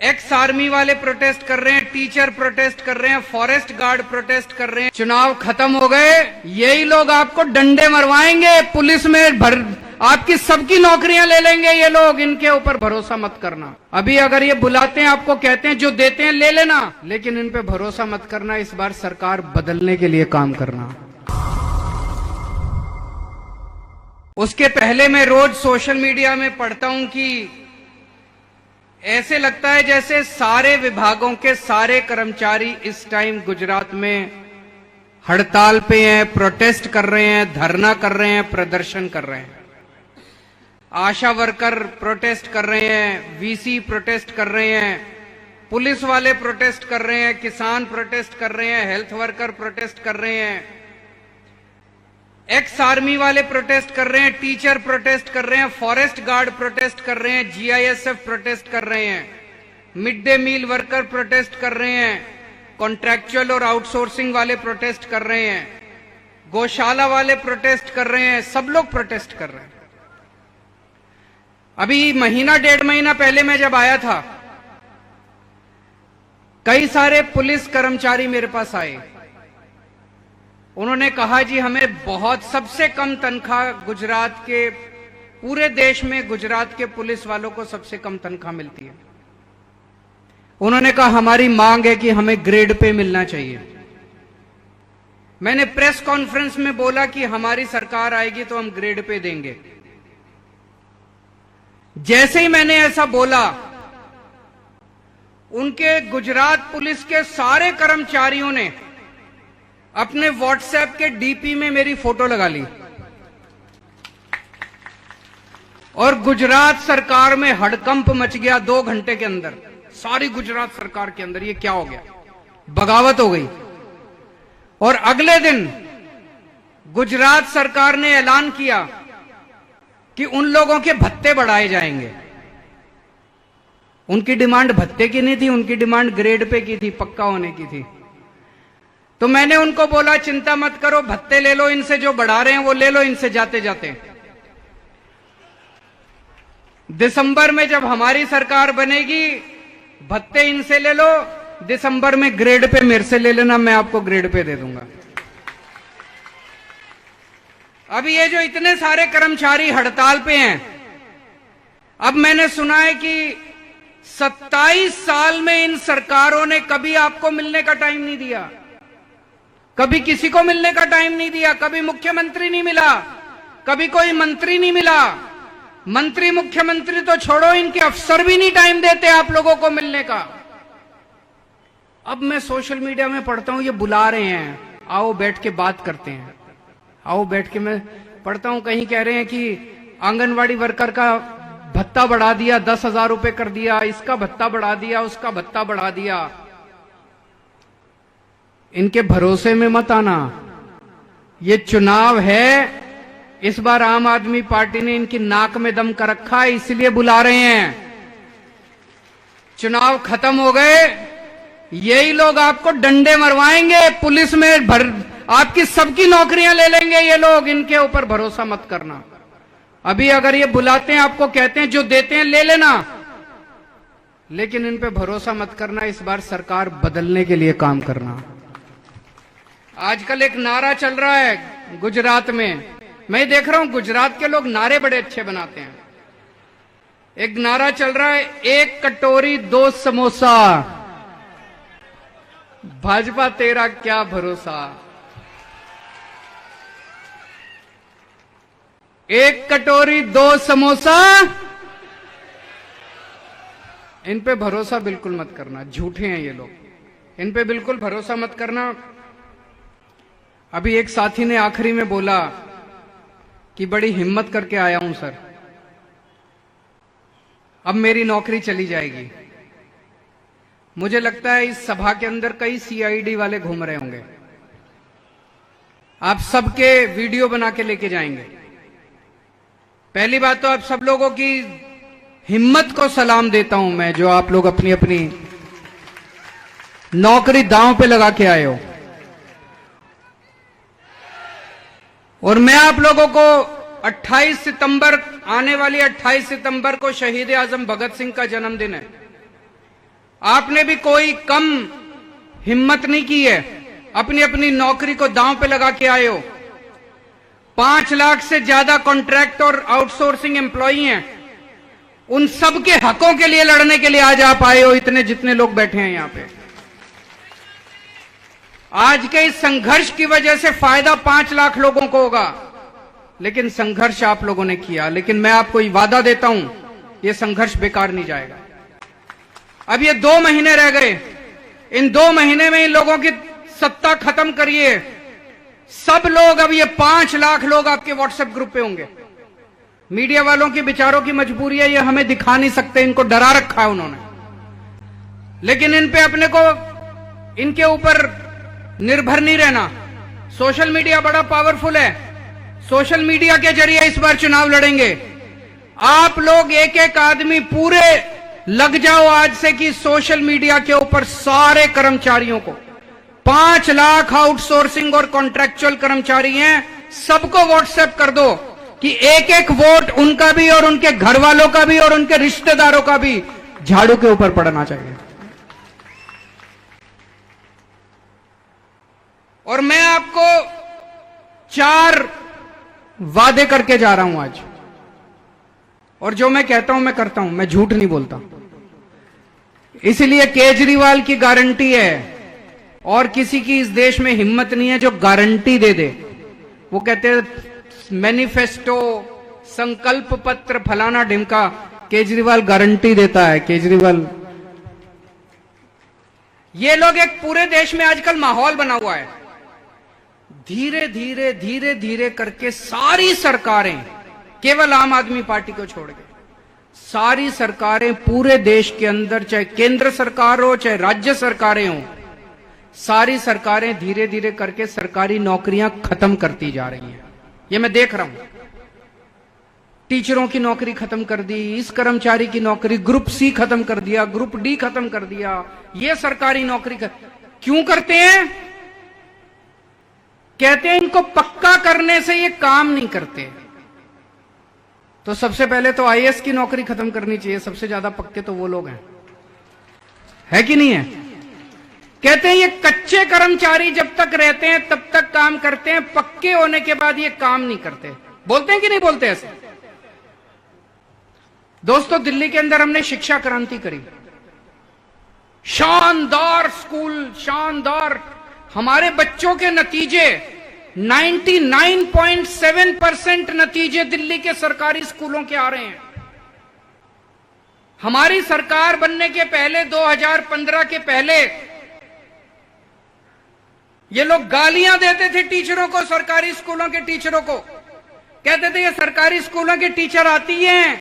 Ex army वाले protest कर रहे हैं, टीचर प्रोटेस्ट कर रहे हैं, फॉरेस्ट गार्ड प्रोटेस्ट कर रहे हैं। चुनाव खत्म हो गए, यही लोग आपको डंडे मरवाएंगे, पुलिस में भर आपकी सबकी नौकरियां ले लेंगे ये लोग। इनके ऊपर भरोसा मत करना। अभी अगर ये बुलाते हैं, आपको कहते हैं जो देते हैं ले लेना, लेकिन इन पे भरोसा मत करना। इस बार सरकार बदलने के लिए काम करना। उसके पहले मैं रोज सोशल मीडिया में पढ़ता हूं कि ऐसे लगता है जैसे सारे विभागों के सारे कर्मचारी इस टाइम गुजरात में हड़ताल पे हैं, प्रोटेस्ट कर रहे हैं, धरना कर रहे हैं, प्रदर्शन कर रहे हैं। आशा वर्कर प्रोटेस्ट कर रहे हैं, वीसी प्रोटेस्ट कर रहे हैं, पुलिस वाले प्रोटेस्ट कर रहे हैं, किसान प्रोटेस्ट कर रहे हैं, हेल्थ वर्कर प्रोटेस्ट कर रहे हैं, एक्स आर्मी वाले प्रोटेस्ट कर रहे हैं, टीचर प्रोटेस्ट कर रहे हैं, फॉरेस्ट गार्ड प्रोटेस्ट कर रहे हैं, जीआईएसएफ प्रोटेस्ट कर रहे हैं, mid day meal worker protest कर रहे हैं, कॉन्ट्रैक्चुअल और आउटसोर्सिंग वाले प्रोटेस्ट कर रहे हैं, गौशाला वाले प्रोटेस्ट कर रहे हैं, सब लोग प्रोटेस्ट कर रहे हैं। अभी महीना डेढ़ महीना पहले मैं जब आया था, कई सारे पुलिस कर्मचारी मेरे पास आए। उन्होंने कहा जी हमें बहुत सबसे कम तनख्वाह गुजरात के, पूरे देश में गुजरात के पुलिस वालों को सबसे कम तनख्वाह मिलती है। उन्होंने कहा हमारी मांग है कि हमें ग्रेड पे मिलना चाहिए। मैंने प्रेस कॉन्फ्रेंस में बोला कि हमारी सरकार आएगी तो हम ग्रेड पे देंगे। जैसे ही मैंने ऐसा बोला, उनके गुजरात पुलिस के सारे कर्मचारियों ने अपने व्हाट्सएप के डीपी में मेरी फोटो लगा ली और गुजरात सरकार में हड़कंप मच गया 2 घंटे के अंदर। सारी गुजरात सरकार के अंदर ये क्या हो गया, बगावत हो गई। और अगले दिन गुजरात सरकार ने ऐलान किया कि उन लोगों के भत्ते बढ़ाए जाएंगे। उनकी डिमांड भत्ते की नहीं थी, उनकी डिमांड ग्रेड पे की थी, पक्का होने की थी। तो मैंने उनको बोला चिंता मत करो, भत्ते ले लो, इनसे जो बढ़ा रहे हैं वो ले लो इनसे जाते जाते। दिसंबर में जब हमारी सरकार बनेगी, भत्ते इनसे ले लो, दिसंबर में ग्रेड पे मेरे से ले लेना, मैं आपको ग्रेड पे दे दूंगा। अभी ये जो इतने सारे कर्मचारी हड़ताल पे हैं, अब मैंने सुना है कि 27 साल में इन सरकारों ने कभी आपको मिलने का टाइम नहीं दिया, कभी किसी को मिलने का टाइम नहीं दिया, कभी मुख्यमंत्री नहीं मिला, कभी कोई मंत्री नहीं मिला। मंत्री मुख्यमंत्री तो छोड़ो, इनके अफसर भी नहीं टाइम देते आप लोगों को मिलने का। अब मैं सोशल मीडिया में पढ़ता हूं ये बुला रहे हैं, आओ बैठ के बात करते हैं, आओ बैठ के। मैं पढ़ता हूं कहीं कह रहे हैं कि आंगनवाड़ी वर्कर का भत्ता बढ़ा दिया, 10,000 रुपए कर दिया, इसका भत्ता बढ़ा दिया, उसका भत्ता बढ़ा दिया। इनके भरोसे में मत आना। ये चुनाव है, इस बार आम आदमी पार्टी ने इनकी नाक में दम कर रखा है, इसलिए बुला रहे हैं। चुनाव खत्म हो गए, यही लोग आपको डंडे मरवाएंगे, पुलिस में भर आपकी सबकी नौकरियां ले लेंगे ये लोग। इनके ऊपर भरोसा मत करना। अभी अगर ये बुलाते हैं, आपको कहते हैं जो देते हैं ले लेना, लेकिन इन पे भरोसा मत करना। इस बार सरकार बदलने के लिए काम करना। आजकल एक नारा चल रहा है गुजरात में, मैं देख रहा हूं गुजरात के लोग नारे बड़े अच्छे बनाते हैं। एक नारा चल रहा है, 1 कटोरी 2 समोसा, भाजपा तेरा क्या भरोसा। 1 कटोरी 2 समोसा, इन पे भरोसा बिल्कुल मत करना, झूठे हैं ये लोग, इन पे बिल्कुल भरोसा मत करना। अभी एक साथी ने आखिरी में बोला कि बड़ी हिम्मत करके आया हूं सर, अब मेरी नौकरी चली जाएगी। मुझे लगता है इस सभा के अंदर कई सीआईडी वाले घूम रहे होंगे, आप सबके वीडियो बना के लेके जाएंगे। पहली बात तो आप सब लोगों की हिम्मत को सलाम देता हूं मैं, जो आप लोग अपनी अपनी नौकरी दांव पे लगा के आए हो। और मैं आप लोगों को 28 सितंबर, आने वाली 28 सितंबर को शहीद आजम भगत सिंह का जन्मदिन है। आपने भी कोई कम हिम्मत नहीं की है, अपनी अपनी नौकरी को दांव पे लगा के आए हो। 5 लाख से ज्यादा कॉन्ट्रैक्ट और आउटसोर्सिंग एम्प्लॉई हैं, उन सब के हकों के लिए लड़ने के लिए आज आप आए हो, इतने जितने लोग बैठे हैं यहां पे। आज के इस संघर्ष की वजह से फायदा 5 लाख लोगों को होगा, लेकिन संघर्ष आप लोगों ने किया। लेकिन मैं आपको ये वादा देता हूं, यह संघर्ष बेकार नहीं जाएगा। अब ये 2 महीने रह गए, इन 2 महीने में इन लोगों की सत्ता खत्म करिए। सब लोग, अब ये 5 लाख लोग आपके व्हाट्सएप ग्रुप पे होंगे। मीडिया वालों की बेचारों की मजबूरी है, ये हमें दिखा नहीं सकते, इनको डरा रखा है उन्होंने। लेकिन इन पे अपने को, इनके ऊपर निर्भर नहीं रहना। सोशल मीडिया बड़ा पावरफुल है, सोशल मीडिया के जरिए इस बार चुनाव लड़ेंगे। आप लोग एक एक आदमी पूरे लग जाओ आज से कि सोशल मीडिया के ऊपर सारे कर्मचारियों को, 5 लाख आउटसोर्सिंग और कॉन्ट्रैक्चुअल कर्मचारी हैं, सबको व्हाट्सएप कर दो कि एक एक वोट उनका भी और उनके घर वालों का भी और उनके रिश्तेदारों का भी झाड़ू के ऊपर पड़ना चाहिए। और मैं आपको 4 वादे करके जा रहा हूं आज, और जो मैं कहता हूं मैं करता हूं, मैं झूठ नहीं बोलता। इसलिए केजरीवाल की गारंटी है, और किसी की इस देश में हिम्मत नहीं है जो गारंटी दे दे। वो कहते हैं मैनिफेस्टो, संकल्प पत्र, फलाना ढिमका। केजरीवाल गारंटी देता है। केजरीवाल, ये लोग एक पूरे देश में आजकल माहौल बना हुआ है, धीरे धीरे धीरे धीरे करके सारी सरकारें, केवल आम आदमी पार्टी को छोड़ के सारी सरकारें पूरे देश के अंदर, चाहे केंद्र सरकार हो चाहे राज्य सरकारें हो, सारी सरकारें धीरे धीरे करके सरकारी नौकरियां खत्म करती जा रही हैं। ये मैं देख रहा हूं। टीचरों की नौकरी खत्म कर दी, इस कर्मचारी की नौकरी, ग्रुप सी खत्म कर दिया, ग्रुप डी खत्म कर दिया। ये सरकारी नौकरी क्यों करते हैं? कहते हैं इनको पक्का करने से ये काम नहीं करते। तो सबसे पहले तो आईएएस की नौकरी खत्म करनी चाहिए। सबसे ज्यादा पक्के तो वो लोग हैं, है कि नहीं है? कहते हैं ये कच्चे कर्मचारी जब तक रहते हैं तब तक काम करते हैं, पक्के होने के बाद ये काम नहीं करते। बोलते हैं कि नहीं बोलते ऐसे? दोस्तों, दिल्ली के अंदर हमने शिक्षा क्रांति करी, शानदार स्कूल, शानदार। हमारे बच्चों के नतीजे 99.7% नतीजे दिल्ली के सरकारी स्कूलों के आ रहे हैं। हमारी सरकार बनने के पहले, 2015 के पहले, ये लोग गालियां देते थे टीचरों को, सरकारी स्कूलों के टीचरों को। कहते थे ये सरकारी स्कूलों के टीचर आती हैं,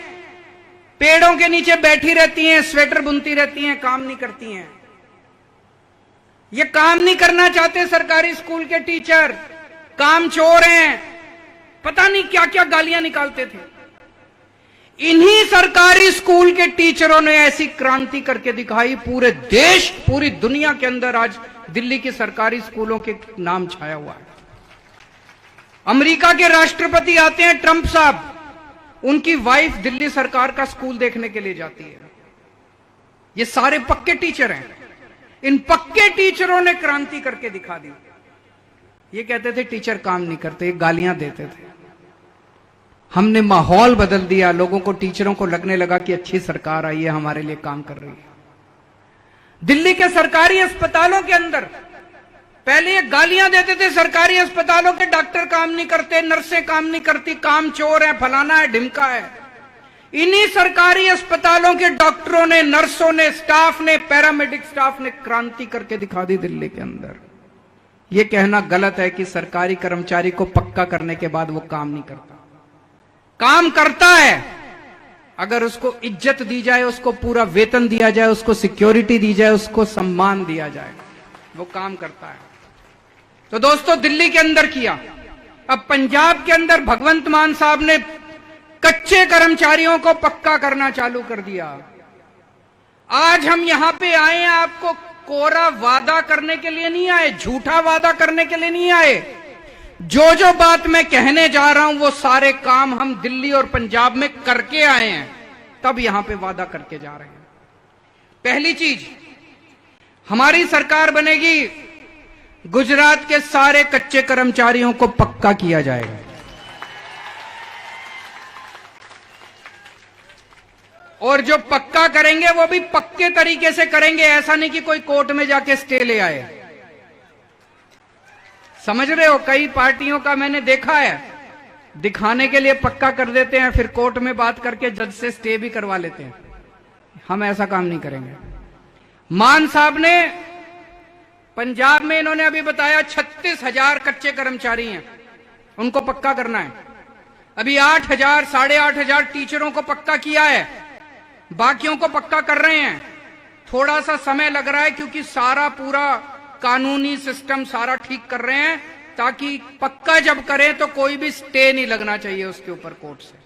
पेड़ों के नीचे बैठी रहती हैं, स्वेटर बुनती रहती हैं, काम नहीं करती हैं। ये काम नहीं करना चाहते सरकारी स्कूल के टीचर, काम चोर हैं, पता नहीं क्या क्या गालियां निकालते थे। इन्हीं सरकारी स्कूल के टीचरों ने ऐसी क्रांति करके दिखाई, पूरे देश, पूरी दुनिया के अंदर आज दिल्ली के सरकारी स्कूलों के नाम छाया हुआ है। अमेरिका के राष्ट्रपति आते हैं, ट्रंप साहब, उनकी वाइफ दिल्ली सरकार का स्कूल देखने के लिए जाती है। ये सारे पक्के टीचर हैं। इन पक्के टीचरों ने क्रांति करके दिखा दी। ये कहते थे टीचर काम नहीं करते, गालियां देते थे। हमने माहौल बदल दिया, लोगों को, टीचरों को लगने लगा कि अच्छी सरकार आई है, हमारे लिए काम कर रही है। दिल्ली के सरकारी अस्पतालों के अंदर पहले ये गालियां देते थे, सरकारी अस्पतालों के डॉक्टर काम नहीं करते, नर्सें काम नहीं करती, काम चोर है, फलाना है, ढिमका है। इन्हीं सरकारी अस्पतालों के डॉक्टरों ने, नर्सों ने, स्टाफ ने, पैरामेडिक स्टाफ ने क्रांति करके दिखा दी दिल्ली के अंदर। यह कहना गलत है कि सरकारी कर्मचारी को पक्का करने के बाद वो काम नहीं करता। काम करता है, अगर उसको इज्जत दी जाए, उसको पूरा वेतन दिया जाए, उसको सिक्योरिटी दी जाए, उसको सम्मान दिया जाए, वो काम करता है। तो दोस्तों, दिल्ली के अंदर किया। अब पंजाब के अंदर भगवंत मान साहब ने कच्चे कर्मचारियों को पक्का करना चालू कर दिया। आज हम यहां पे आए हैं, आपको कोरा वादा करने के लिए नहीं आए, झूठा वादा करने के लिए नहीं आए। जो जो बात मैं कहने जा रहा हूं वो सारे काम हम दिल्ली और पंजाब में करके आए हैं, तब यहां पे वादा करके जा रहे हैं। पहली चीज, हमारी सरकार बनेगी, गुजरात के सारे कच्चे कर्मचारियों को पक्का किया जाएगा। और जो पक्का करेंगे वो भी पक्के तरीके से करेंगे, ऐसा नहीं कि कोई कोर्ट में जाके स्टे ले आए। समझ रहे हो, कई पार्टियों का मैंने देखा है, दिखाने के लिए पक्का कर देते हैं, फिर कोर्ट में बात करके जज से स्टे भी करवा लेते हैं। हम ऐसा काम नहीं करेंगे। मान साहब ने पंजाब में, इन्होंने अभी बताया 36,000 कच्चे कर्मचारी हैं, उनको पक्का करना है। अभी 8,000 8,500 टीचरों को पक्का किया है, बाकियों को पक्का कर रहे हैं। थोड़ा सा समय लग रहा है क्योंकि सारा पूरा कानूनी सिस्टम सारा ठीक कर रहे हैं, ताकि पक्का जब करें तो कोई भी स्टे नहीं लगना चाहिए उसके ऊपर कोर्ट से।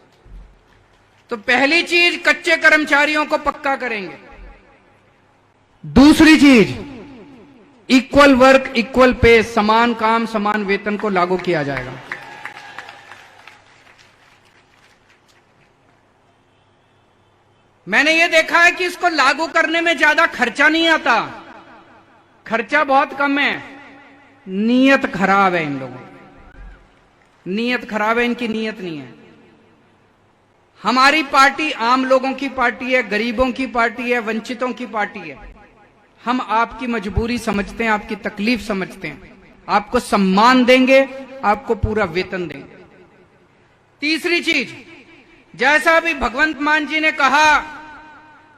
तो पहली चीज, कच्चे कर्मचारियों को पक्का करेंगे। दूसरी चीज, इक्वल वर्क इक्वल पे, समान काम समान वेतन को लागू किया जाएगा। मैंने ये देखा है कि इसको लागू करने में ज्यादा खर्चा नहीं आता, खर्चा बहुत कम है। नीयत खराब है इन लोगों की, नीयत खराब है, इनकी नीयत नहीं है। हमारी पार्टी आम लोगों की पार्टी है, गरीबों की पार्टी है, वंचितों की पार्टी है। हम आपकी मजबूरी समझते हैं, आपकी तकलीफ समझते हैं, आपको सम्मान देंगे, आपको पूरा वेतन देंगे। तीसरी चीज, जैसा अभी भगवंत मान जी ने कहा,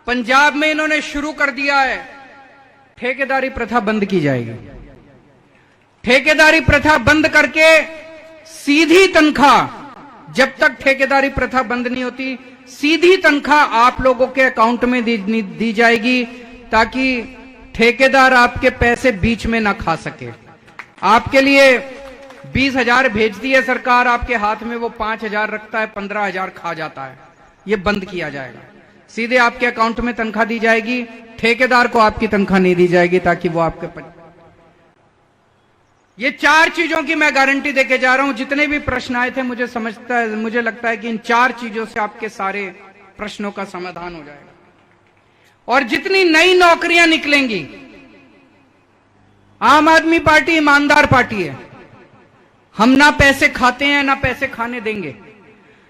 पंजाब में इन्होंने शुरू कर दिया है, ठेकेदारी प्रथा बंद की जाएगी। ठेकेदारी प्रथा बंद करके सीधी तनख्वाह, जब तक ठेकेदारी प्रथा बंद नहीं होती, सीधी तनख्वाह आप लोगों के अकाउंट में दी जाएगी, ताकि ठेकेदार आपके पैसे बीच में ना खा सके। आपके लिए 20,000 भेज दिए सरकार, आपके हाथ में वो 5,000 रखता है, 15,000 खा जाता है। ये बंद किया जाएगा, सीधे आपके अकाउंट में तनख्वाह दी जाएगी, ठेकेदार को आपकी तनख्वाह नहीं दी जाएगी, ताकि वो आपके ये 4 चीजों की मैं गारंटी देके जा रहा हूं। जितने भी प्रश्न आए थे, मुझे लगता है कि इन 4 चीजों से आपके सारे प्रश्नों का समाधान हो जाएगा। और जितनी नई नौकरियां निकलेंगी, आम आदमी पार्टी ईमानदार पार्टी है, हम ना पैसे खाते हैं ना पैसे खाने देंगे।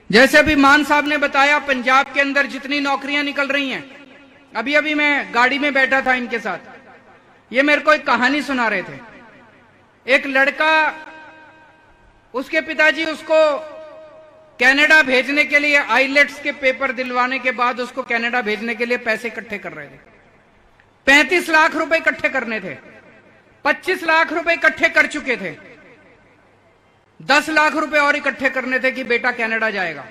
जैसे अभी मान साहब ने बताया, पंजाब के अंदर जितनी नौकरियां निकल रही हैं, अभी मैं गाड़ी में बैठा था इनके साथ, ये मेरे को एक कहानी सुना रहे थे। एक लड़का, उसके पिताजी उसको कनाडा भेजने के लिए, आईलेट्स के पेपर दिलवाने के बाद उसको कनाडा भेजने के लिए पैसे इकट्ठे कर रहे थे। 35 लाख रुपए इकट्ठे करने थे, 25 लाख रुपए इकट्ठे कर चुके थे, 10 लाख रुपए और इकट्ठे करने थे कि बेटा कनाडा जाएगा।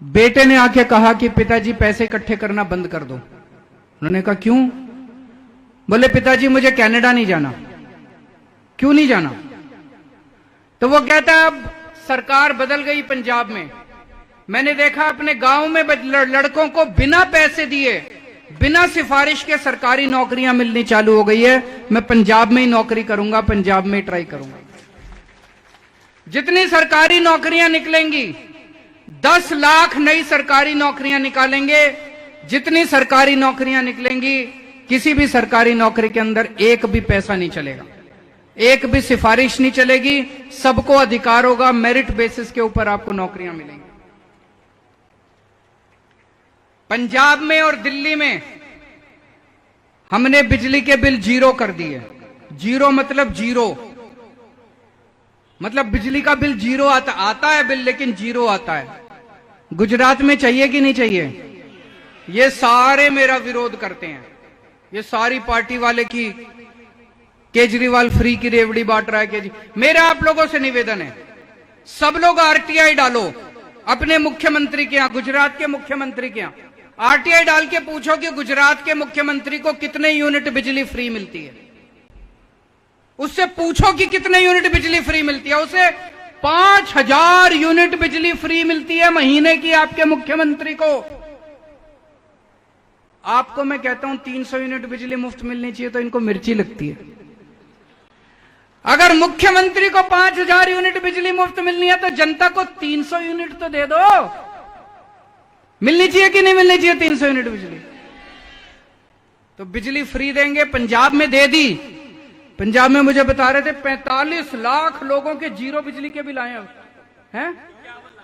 बेटे ने आके कहा कि पिताजी पैसे इकट्ठे करना बंद कर दो। उन्होंने कहा क्यों? बोले पिताजी मुझे कनाडा नहीं जाना। क्यों नहीं जाना? तो वो कहता है अब सरकार बदल गई पंजाब में, मैंने देखा अपने गांव में लड़कों को बिना पैसे दिए, बिना सिफारिश के सरकारी नौकरियां मिलनी चालू हो गई है। मैं पंजाब में ही नौकरी करूंगा, पंजाब में ही ट्राई करूंगा। जितनी सरकारी नौकरियां निकलेंगी, 10 लाख नई सरकारी नौकरियां निकालेंगे। जितनी सरकारी नौकरियां निकलेंगी, किसी भी सरकारी नौकरी के अंदर एक भी पैसा नहीं चलेगा, एक भी सिफारिश नहीं चलेगी, सबको अधिकार होगा, मेरिट बेसिस के ऊपर आपको नौकरियां मिलेंगी। पंजाब में और दिल्ली में हमने बिजली के बिल 0 कर दिए। 0 मतलब 0, मतलब बिजली का बिल 0 आता है बिल, लेकिन 0 आता है। गुजरात में चाहिए कि नहीं चाहिए? ये सारे मेरा विरोध करते हैं, ये सारी पार्टी वाले की, केजरीवाल फ्री की रेवड़ी बांट रहा है। मेरा आप लोगों से निवेदन है, सब लोग आरटीआई डालो अपने मुख्यमंत्री के यहां, गुजरात के मुख्यमंत्री के यहां आरटीआई डाल के पूछो कि गुजरात के मुख्यमंत्री को कितने यूनिट बिजली फ्री मिलती है। उससे पूछो कि कितने यूनिट बिजली फ्री मिलती है। उसे 5,000 यूनिट बिजली फ्री मिलती है महीने की आपके मुख्यमंत्री को। आपको मैं कहता हूं 300 यूनिट बिजली मुफ्त मिलनी चाहिए, तो इनको मिर्ची लगती है। अगर मुख्यमंत्री को 5,000 यूनिट बिजली मुफ्त मिलनी है, तो जनता को 300 यूनिट तो दे दो। मिलनी चाहिए कि नहीं मिलनी चाहिए 300 यूनिट बिजली? तो बिजली फ्री देंगे, पंजाब में दे दी। पंजाब में मुझे बता रहे थे 45 लाख लोगों के जीरो बिजली के बिल आए हैं।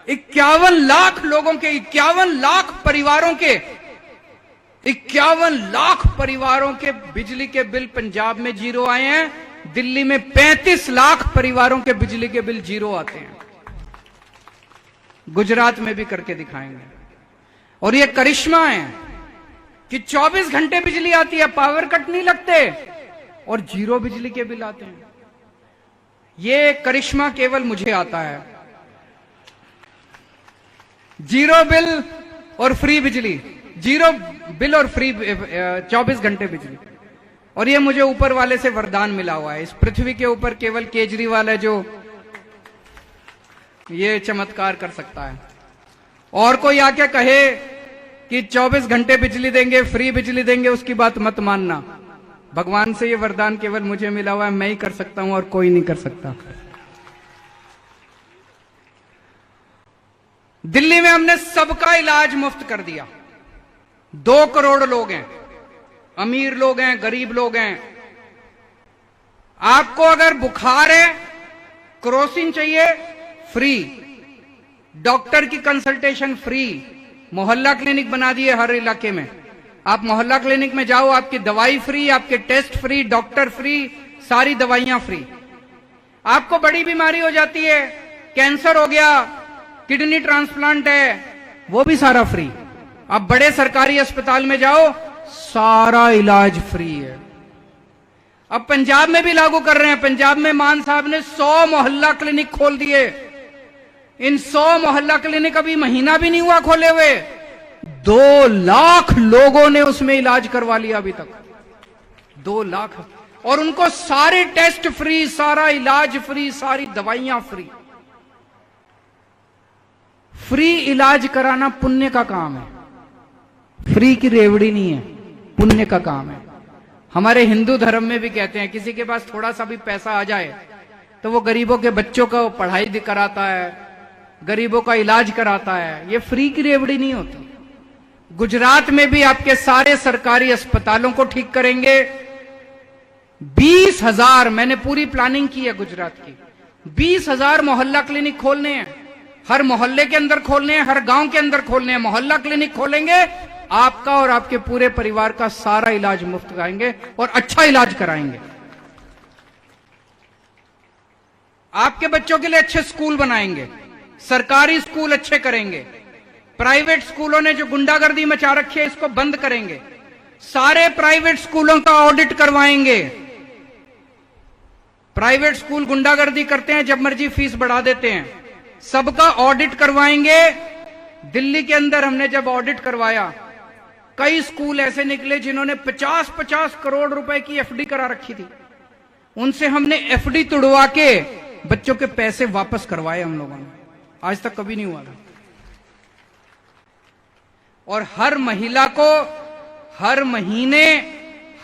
51 लाख लोगों के, 51 लाख परिवारों के, 51 लाख परिवारों के बिजली के बिल पंजाब में जीरो आए हैं। दिल्ली में 35 लाख परिवारों के बिजली के बिल जीरो आते हैं। गुजरात में भी करके दिखाएंगे। और ये करिश्मा है कि 24 घंटे बिजली आती है, पावर कट नहीं लगते और जीरो बिजली के बिल आते हैं। ये करिश्मा केवल मुझे आता है। जीरो बिल और फ्री बिजली, जीरो बिल और फ्री 24 घंटे बिजली। और ये मुझे ऊपर वाले से वरदान मिला हुआ है। इस पृथ्वी के ऊपर केवल केजरीवाल है जो ये चमत्कार कर सकता है। और कोई आके कहे कि 24 घंटे बिजली देंगे, फ्री बिजली देंगे, उसकी बात मत मानना। भगवान से ये वरदान केवल मुझे मिला हुआ है, मैं ही कर सकता हूं और कोई नहीं कर सकता। दिल्ली में हमने सबका इलाज मुफ्त कर दिया। 2 करोड़ लोग हैं, अमीर लोग हैं, गरीब लोग हैं। आपको अगर बुखार है, क्रोसिन चाहिए, फ्री। डॉक्टर की कंसल्टेशन फ्री। मोहल्ला क्लिनिक बना दिए हर इलाके में। आप मोहल्ला क्लिनिक में जाओ, आपकी दवाई फ्री, आपके टेस्ट फ्री, डॉक्टर फ्री, सारी दवाइयां फ्री। आपको बड़ी बीमारी हो जाती है, कैंसर हो गया, किडनी ट्रांसप्लांट है, वो भी सारा फ्री। आप बड़े सरकारी अस्पताल में जाओ, सारा इलाज फ्री है। अब पंजाब में भी लागू कर रहे हैं। पंजाब में मान साहब ने 100 मोहल्ला क्लिनिक खोल दिए। इन 100 मोहल्ला क्लिनिक अभी महीना भी नहीं हुआ खोले हुए, 2 लाख लोगों ने उसमें इलाज करवा लिया अभी तक। 2 लाख। और उनको सारे टेस्ट फ्री, सारा इलाज फ्री, सारी दवाइयां फ्री। फ्री इलाज कराना पुण्य का काम है, फ्री की रेवड़ी नहीं है, पुण्य का काम है। हमारे हिंदू धर्म में भी कहते हैं किसी के पास थोड़ा सा भी पैसा आ जाए तो वो गरीबों के बच्चों को पढ़ाई कराता है, गरीबों का इलाज कराता है। ये फ्री की रेवड़ी नहीं होती। गुजरात में भी आपके सारे सरकारी अस्पतालों को ठीक करेंगे। 20,000, मैंने पूरी प्लानिंग की है गुजरात की, 20,000 मोहल्ला क्लिनिक खोलने हैं। हर मोहल्ले के अंदर खोलने हैं, हर गांव के अंदर खोलने हैं। मोहल्ला क्लिनिक खोलेंगे, आपका और आपके पूरे परिवार का सारा इलाज मुफ्त कराएंगे और अच्छा इलाज कराएंगे। आपके बच्चों के लिए अच्छे स्कूल बनाएंगे, सरकारी स्कूल अच्छे करेंगे। प्राइवेट स्कूलों ने जो गुंडागर्दी मचा रखी है, इसको बंद करेंगे। सारे प्राइवेट स्कूलों का ऑडिट करवाएंगे। प्राइवेट स्कूल गुंडागर्दी करते हैं, जब मर्जी फीस बढ़ा देते हैं। सबका ऑडिट करवाएंगे। दिल्ली के अंदर हमने जब ऑडिट करवाया, कई स्कूल ऐसे निकले जिन्होंने 50-50 करोड़ रुपए की एफडी करा रखी थी। उनसे हमने एफडी तुड़वा के बच्चों के पैसे वापस करवाए हम लोगों ने। आज तक कभी नहीं हुआ था। और हर महिला को हर महीने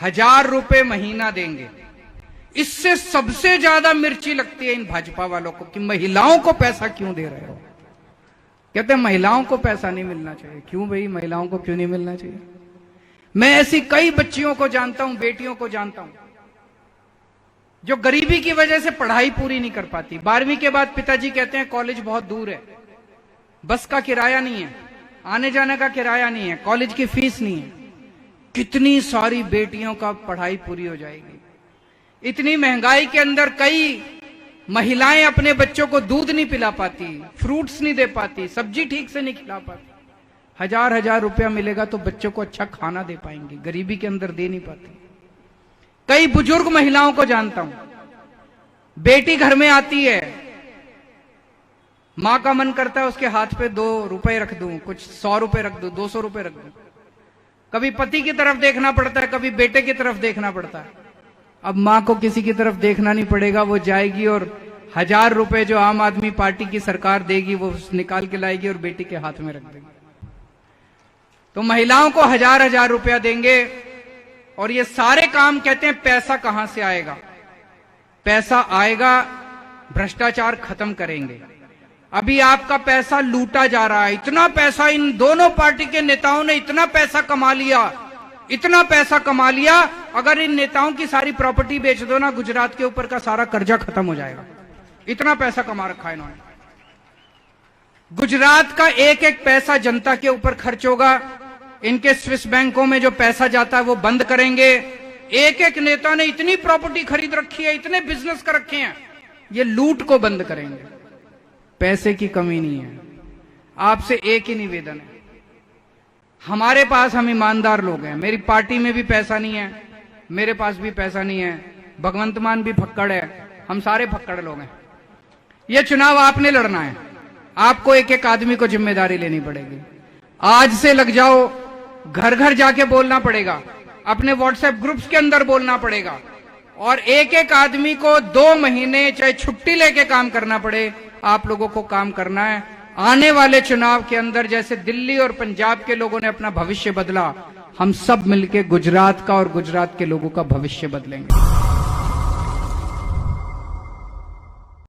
1,000 रुपए महीना देंगे। इससे सबसे ज्यादा मिर्ची लगती है इन भाजपा वालों को कि महिलाओं को पैसा क्यों दे रहे हो। कहते हैं महिलाओं को पैसा नहीं मिलना चाहिए। क्यों भाई, महिलाओं को क्यों नहीं मिलना चाहिए? मैं ऐसी कई बच्चियों को जानता हूं, बेटियों को जानता हूं, जो गरीबी की वजह से पढ़ाई पूरी नहीं कर पाती। 12वीं के बाद पिताजी कहते हैं कॉलेज बहुत दूर है, बस का किराया नहीं है, आने जाने का किराया नहीं है, कॉलेज की फीस नहीं है। कितनी सारी बेटियों का पढ़ाई पूरी हो जाएगी। इतनी महंगाई के अंदर कई महिलाएं अपने बच्चों को दूध नहीं पिला पाती, फ्रूट्स नहीं दे पाती, सब्जी ठीक से नहीं खिला पाती। 1,000 रुपया मिलेगा तो बच्चों को अच्छा खाना दे पाएंगे, गरीबी के अंदर दे नहीं पाती। कई बुजुर्ग महिलाओं को जानता हूं, बेटी घर में आती है, मां का मन करता है उसके हाथ पे 2 रुपए रख दूं, कुछ 100 रुपए रख दूं, 200 रुपए रख दूं। कभी पति की तरफ देखना पड़ता है, कभी बेटे की तरफ देखना पड़ता है। अब मां को किसी की तरफ देखना नहीं पड़ेगा, वो जाएगी और 1,000 रुपए जो आम आदमी पार्टी की सरकार देगी वो निकाल के लाएगी और बेटी के हाथ में रख देगी। तो महिलाओं को 1,000 रुपया देंगे। और ये सारे काम कहते हैं पैसा कहां से आएगा? पैसा आएगा, भ्रष्टाचार खत्म करेंगे। अभी आपका पैसा लूटा जा रहा है। इतना पैसा इन दोनों पार्टी के नेताओं ने इतना पैसा कमा लिया इतना पैसा कमा लिया, अगर इन नेताओं की सारी प्रॉपर्टी बेच दो ना, गुजरात के ऊपर का सारा कर्जा खत्म हो जाएगा। इतना पैसा कमा रखा है इन्होंने। गुजरात का एक एक पैसा जनता के ऊपर खर्च होगा। इनके स्विस बैंकों में जो पैसा जाता है वो बंद करेंगे। एक एक नेता ने इतनी प्रॉपर्टी खरीद रखी है, इतने बिजनेस कर रखे हैं, ये लूट को बंद करेंगे। पैसे की कमी नहीं है। आपसे एक ही निवेदन है, हमारे पास, हम ईमानदार लोग हैं, मेरी पार्टी में भी पैसा नहीं है, मेरे पास भी पैसा नहीं है, भगवंत मान भी फक्कड़ है, हम सारे फक्कड़ लोग हैं। ये चुनाव आपने लड़ना है, आपको एक एक आदमी को जिम्मेदारी लेनी पड़ेगी। आज से लग जाओ, घर घर जाके बोलना पड़ेगा, अपने व्हाट्सएप ग्रुप्स के अंदर बोलना पड़ेगा, और एक एक आदमी को 2 महीने चाहे छुट्टी लेके काम करना पड़े, आप लोगों को काम करना है। आने वाले चुनाव के अंदर जैसे दिल्ली और पंजाब के लोगों ने अपना भविष्य बदला, हम सब मिलके गुजरात का और गुजरात के लोगों का भविष्य बदलेंगे।